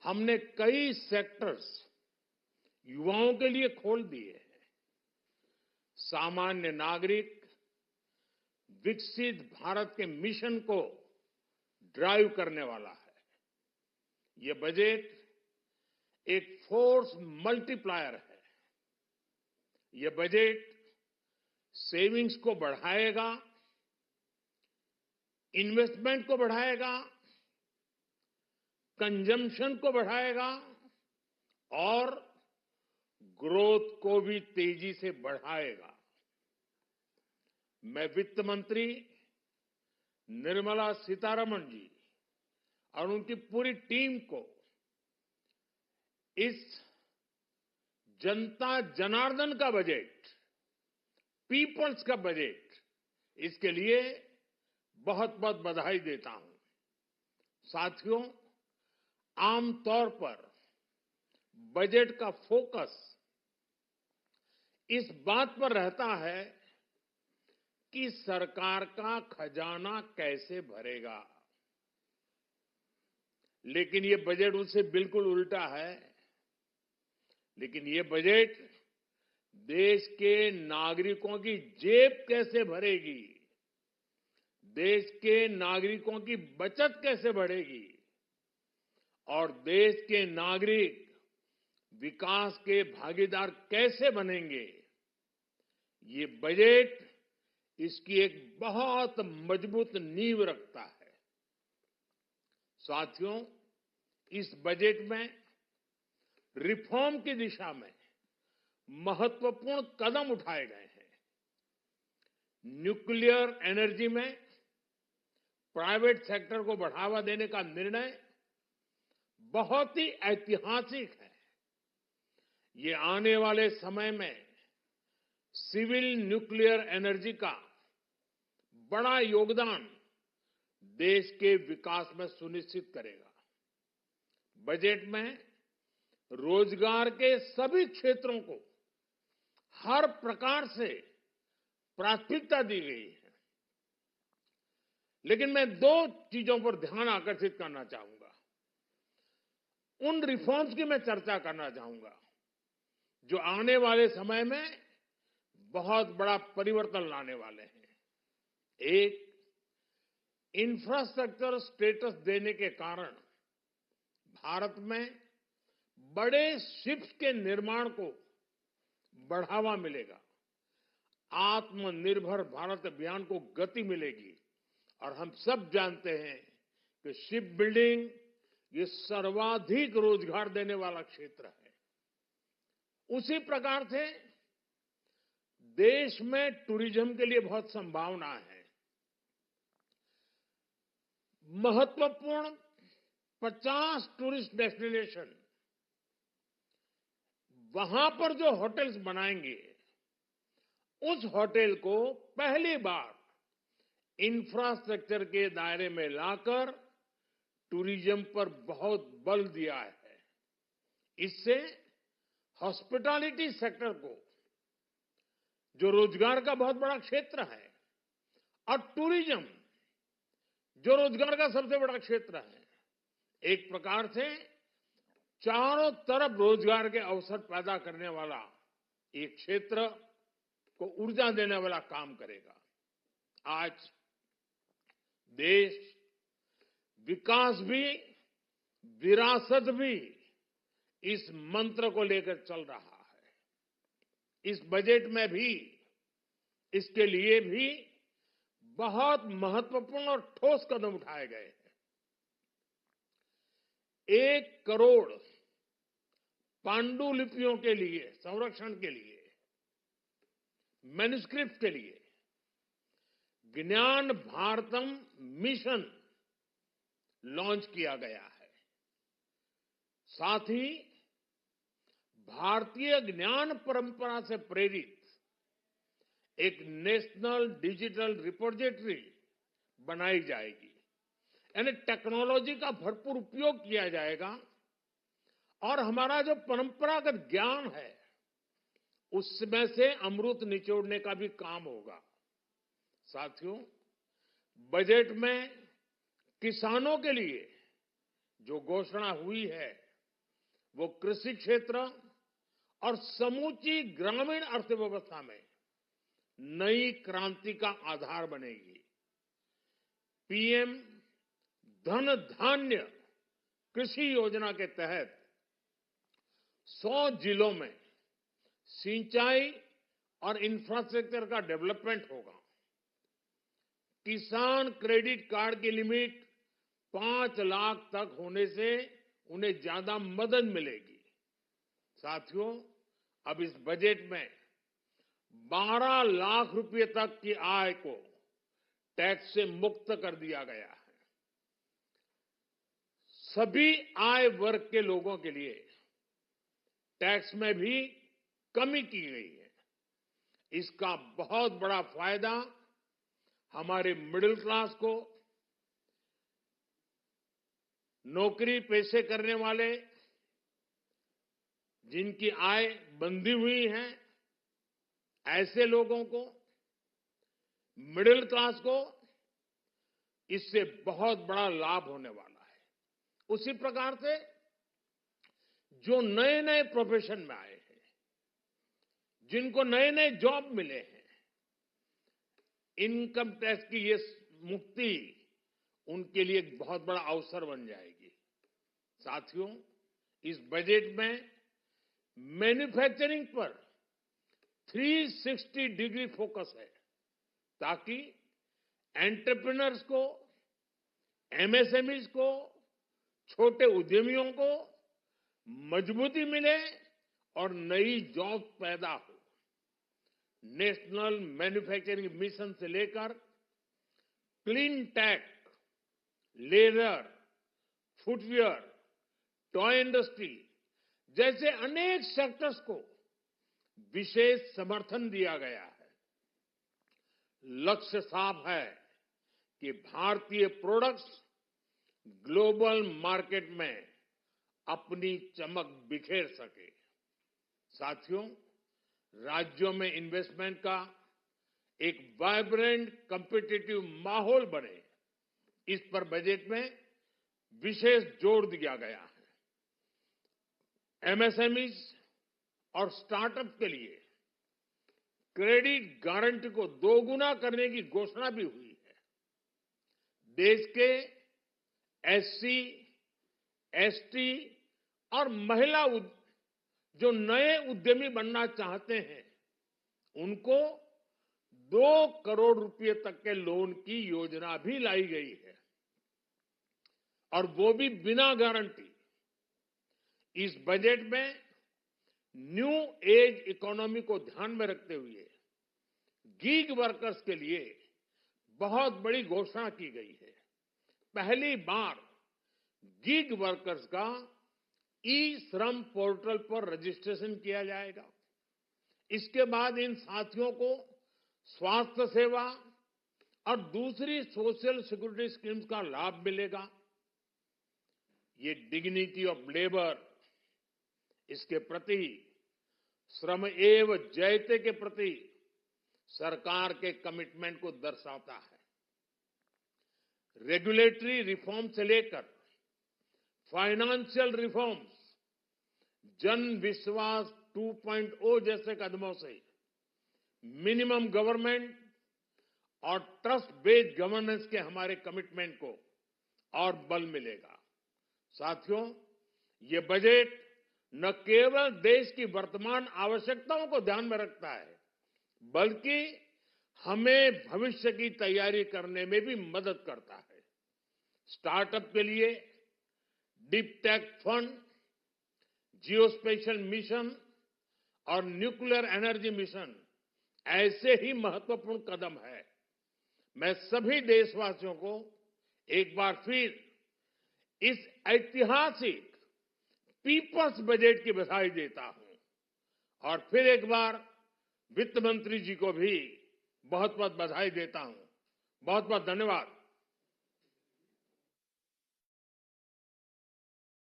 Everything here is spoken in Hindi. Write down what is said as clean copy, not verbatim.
हमने कई सेक्टर्स युवाओं के लिए खोल दिए हैं। सामान्य नागरिक विकसित भारत के मिशन को ड्राइव करने वाला है। ये बजट एक फोर्स मल्टीप्लायर है। ये बजट सेविंग्स को बढ़ाएगा, इन्वेस्टमेंट को बढ़ाएगा, कंजम्पशन को बढ़ाएगा और ग्रोथ को भी तेजी से बढ़ाएगा। मैं वित्त मंत्री निर्मला सीतारमण जी और उनकी पूरी टीम को इस जनता जनार्दन का बजट, पीपल्स का बजट, इसके लिए बहुत बहुत बधाई देता हूं। साथियों, आमतौर पर बजट का फोकस इस बात पर रहता है कि सरकार का खजाना कैसे भरेगा, लेकिन ये बजट उससे बिल्कुल उल्टा है। लेकिन ये बजट देश के नागरिकों की जेब कैसे भरेगी, देश के नागरिकों की बचत कैसे बढ़ेगी और देश के नागरिक विकास के भागीदार कैसे बनेंगे, ये बजट इसकी एक बहुत मजबूत नींव रखता है। साथियों, इस बजट में रिफॉर्म की दिशा में महत्वपूर्ण कदम उठाए गए हैं। न्यूक्लियर एनर्जी में प्राइवेट सेक्टर को बढ़ावा देने का निर्णय बहुत ही ऐतिहासिक है। ये आने वाले समय में सिविल न्यूक्लियर एनर्जी का बड़ा योगदान देश के विकास में सुनिश्चित करेगा। बजट में रोजगार के सभी क्षेत्रों को हर प्रकार से प्राथमिकता दी गई है। लेकिन मैं दो चीजों पर ध्यान आकर्षित करना चाहूंगा। उन रिफॉर्म्स की मैं चर्चा करना चाहूंगा जो आने वाले समय में बहुत बड़ा परिवर्तन लाने वाले हैं। एक, इंफ्रास्ट्रक्चर स्टेटस देने के कारण भारत में बड़े शिप्स के निर्माण को बढ़ावा मिलेगा। आत्मनिर्भर भारत अभियान को गति मिलेगी और हम सब जानते हैं कि शिप बिल्डिंग ये सर्वाधिक रोजगार देने वाला क्षेत्र है। उसी प्रकार से देश में टूरिज्म के लिए बहुत संभावना है। महत्वपूर्ण 50 टूरिस्ट डेस्टिनेशन, वहां पर जो होटल्स बनाएंगे, उस होटल को पहली बार इंफ्रास्ट्रक्चर के दायरे में लाकर टूरिज्म पर बहुत बल दिया है। इससे हॉस्पिटैलिटी सेक्टर को, जो रोजगार का बहुत बड़ा क्षेत्र है, और टूरिज्म जो रोजगार का सबसे बड़ा क्षेत्र है, एक प्रकार से चारों तरफ रोजगार के अवसर पैदा करने वाला एक क्षेत्र को ऊर्जा देने वाला काम करेगा। आज देश विकास भी, विरासत भी इस मंत्र को लेकर चल रहा है। इस बजट में भी इसके लिए भी बहुत महत्वपूर्ण और ठोस कदम उठाए गए हैं। 1 करोड़ पांडुलिपियों के लिए संरक्षण के लिए, मैन्युस्क्रिप्ट के लिए ज्ञान भारतम मिशन लॉन्च किया गया है। साथ ही भारतीय ज्ञान परंपरा से प्रेरित एक नेशनल डिजिटल रिपोजिटरी बनाई जाएगी। यानी टेक्नोलॉजी का भरपूर उपयोग किया जाएगा और हमारा जो परंपरागत ज्ञान है उसमें से अमृत निचोड़ने का भी काम होगा। साथियों, बजट में किसानों के लिए जो घोषणा हुई है वो कृषि क्षेत्र और समूची ग्रामीण अर्थव्यवस्था में नई क्रांति का आधार बनेगी। पीएम धन धान्य कृषि योजना के तहत 100 जिलों में सिंचाई और इंफ्रास्ट्रक्चर का डेवलपमेंट होगा। किसान क्रेडिट कार्ड की लिमिट 5 लाख तक होने से उन्हें ज्यादा मदद मिलेगी। साथियों, अब इस बजट में 12 लाख रुपए तक की आय को टैक्स से मुक्त कर दिया गया है। सभी आय वर्ग के लोगों के लिए टैक्स में भी कमी की गई है। इसका बहुत बड़ा फायदा हमारे मिडिल क्लास को, नौकरी पेशे करने वाले जिनकी आय बंधी हुई है, ऐसे लोगों को, मिडिल क्लास को इससे बहुत बड़ा लाभ होने वाला है। उसी प्रकार से जो नए नए प्रोफेशन में आए हैं, जिनको नए नए जॉब मिले हैं, इनकम टैक्स की ये मुक्ति उनके लिए एक बहुत बड़ा अवसर बन जाएगी। साथियों, इस बजट में मैन्युफैक्चरिंग पर 360 डिग्री फोकस है, ताकि एंटरप्रेन्योर्स को, एमएसएमईज को, छोटे उद्यमियों को मजबूती मिले और नई जॉब पैदा हो। नेशनल मैन्युफैक्चरिंग मिशन से लेकर clean tech, leather, footwear, toy industry जैसे अनेक सेक्टर्स को विशेष समर्थन दिया गया है। लक्ष्य साफ है कि भारतीय प्रोडक्ट्स ग्लोबल मार्केट में अपनी चमक बिखेर सके। साथियों, राज्यों में इन्वेस्टमेंट का एक वाइब्रेंट कॉम्पिटिटिव माहौल बने, इस पर बजट में विशेष जोर दिया गया है। एमएसएमईज और स्टार्टअप के लिए क्रेडिट गारंटी को दोगुना करने की घोषणा भी हुई है। देश के एससी, एसटी और महिला जो नए उद्यमी बनना चाहते हैं, उनको 2 करोड़ रुपए तक के लोन की योजना भी लाई गई है, और वो भी बिना गारंटी। इस बजट में न्यू एज इकोनॉमी को ध्यान में रखते हुए गीग वर्कर्स के लिए बहुत बड़ी घोषणा की गई है। पहली बार गीग वर्कर्स का ई श्रम पोर्टल पर रजिस्ट्रेशन किया जाएगा। इसके बाद इन साथियों को स्वास्थ्य सेवा और दूसरी सोशल सिक्योरिटी स्कीम्स का लाभ मिलेगा। ये डिग्निटी ऑफ लेबर, इसके प्रति, श्रम एव जयते के प्रति सरकार के कमिटमेंट को दर्शाता है। रेगुलेटरी रिफॉर्म से लेकर फाइनेंशियल रिफॉर्म्स, जन विश्वास 2.0 जैसे कदमों से मिनिमम गवर्नमेंट और ट्रस्ट बेस्ड गवर्नेंस के हमारे कमिटमेंट को और बल मिलेगा। साथियों, ये बजट न केवल देश की वर्तमान आवश्यकताओं को ध्यान में रखता है, बल्कि हमें भविष्य की तैयारी करने में भी मदद करता है। स्टार्टअप के लिए deep tech fund, geospatial mission और न्यूक्लियर एनर्जी मिशन ऐसे ही महत्वपूर्ण कदम है। मैं सभी देशवासियों को एक बार फिर इस ऐतिहासिक पीपल्स बजट की बधाई देता हूं, और फिर एक बार वित्त मंत्री जी को भी बहुत बहुत बधाई देता हूं। बहुत बहुत धन्यवाद।